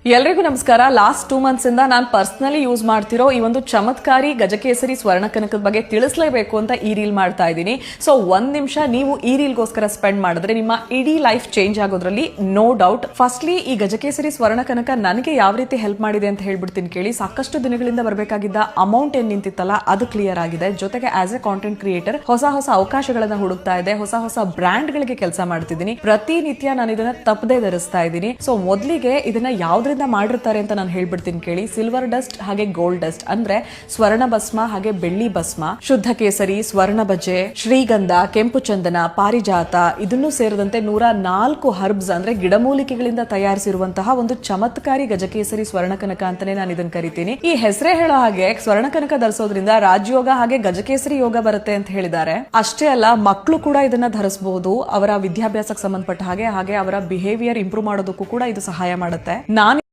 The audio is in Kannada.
ಎಲ್ರಿಗೂ ನಮಸ್ಕಾರ. ಲಾಸ್ಟ್ 2 months ಇಂದ ನಾನು ಪರ್ಸನಲಿ ಯೂಸ್ ಮಾಡ್ತಿರೋ ಈ ಒಂದು ಚಮತ್ಕಾರಿ ಗಜಕೇಸರಿ ಸ್ವರ್ಣ ಕನಕದ ಬಗ್ಗೆ ತಿಳಿಸಲೇಬೇಕು ಅಂತ ಈ ರೀಲ್ ಮಾಡ್ತಾ ಇದ್ದೀನಿ. ಸೊ 1 ನಿಮಿಷ ನೀವು ಈ ರೀಲ್ಗೋಸ್ಕರ ಸ್ಪೆಂಡ್ ಮಾಡಿದ್ರೆ ನಿಮ್ಮ ಇಡೀ ಲೈಫ್ ಚೇಂಜ್ ಆಗೋದ್ರಲ್ಲಿ ನೋ ಡೌಟ್. ಫಸ್ಟ್ಲಿ ಈ ಗಜಕೇಸರಿ ಸ್ವರ್ಣ ಕನಕ ನನಗೆ ಯಾವ ರೀತಿ ಹೆಲ್ಪ್ ಮಾಡಿದೆ ಅಂತ ಹೇಳ್ಬಿಡ್ತೀನಿ ಕೇಳಿ. ಸಾಕಷ್ಟು ದಿನಗಳಿಂದ ಬರಬೇಕಾಗಿದ್ದ ಅಮೌಂಟ್ ಏನ್ ನಿಂತಿತ್ತಲ್ಲ ಅದು ಕ್ಲಿಯರ್ ಆಗಿದೆ. ಜೊತೆಗೆ ಆಸ್ ಎ ಕಾಂಟೆಂಟ್ ಕ್ರಿಯೇಟರ್ ಹೊಸ ಅವಕಾಶಗಳನ್ನ ಹುಡುಕ್ತಾ ಇದೆ. ಹೊಸ ಬ್ರ್ಯಾಂಡ್ ಗಳಿಗೆ ಕೆಲಸ ಮಾಡ್ತಿದ್ದೀನಿ. ಪ್ರತಿನಿತ್ಯ ನಾನು ಇದನ್ನ ತಪ್ಪದೆ ಧರಿಸ್ತಾ ಇದ್ದೀನಿ. ಸೊ ಮೊದಲಿಗೆ ಇದನ್ನ ಯಾವ್ದ್ರಿಂದ ಮಾಡಿರ್ತಾರೆ ಅಂತ ನಾನು ಹೇಳ್ಬಿಡ್ತೀನಿ ಕೇಳಿ. ಸಿಲ್ವರ್ ಡಸ್ಟ್ ಹಾಗೆ ಗೋಲ್ಡ್ ಡಸ್ಟ್ ಅಂದ್ರೆ ಸ್ವರ್ಣ ಭಸ್ಮ ಹಾಗೆ ಬೆಳ್ಳಿ ಭಸ್ಮ, ಶುದ್ಧ ಕೇಸರಿ, ಸ್ವರ್ಣ ಬಜೆ, ಶ್ರೀಗಂಧ, ಕೆಂಪು ಚಂದನ, ಪಾರಿಜಾತ ಇದನ್ನು ಸೇರಿದಂತೆ 104 ಹರ್ಬ್ಸ್ ಅಂದ್ರೆ ಗಿಡಮೂಲಿಕೆಗಳಿಂದ ತಯಾರಿಸಿರುವಂತಹ ಒಂದು ಚಮತ್ಕಾರಿ ಗಜಕೇಸರಿ ಸ್ವರ್ಣ ಕನಕ ಅಂತಾನೆ ನಾನು ಇದನ್ನ ಕರಿತೀನಿ. ಈ ಹೆಸರೇ ಹೇಳೋ ಹಾಗೆ ಸ್ವರ್ಣ ಕನಕ ಧರಿಸೋದ್ರಿಂದ ರಾಜಯೋಗ ಹಾಗೆ ಗಜಕೇಸರಿ ಯೋಗ ಬರುತ್ತೆ ಅಂತ ಹೇಳಿದ್ದಾರೆ. ಅಷ್ಟೇ ಅಲ್ಲ, ಮಕ್ಕಳು ಕೂಡ ಇದನ್ನ ಧರಿಸಬಹುದು. ಅವರ ವಿದ್ಯಾಭ್ಯಾಸಕ್ಕೆ ಸಂಬಂಧಪಟ್ಟ ಹಾಗೆ ಅವರ ಬಿಹೇವಿಯರ್ ಇಂಪ್ರೂವ್ ಮಾಡೋದಕ್ಕೂ ಕೂಡ ಇದು ಸಹಾಯ ಮಾಡುತ್ತೆ. ನಾನು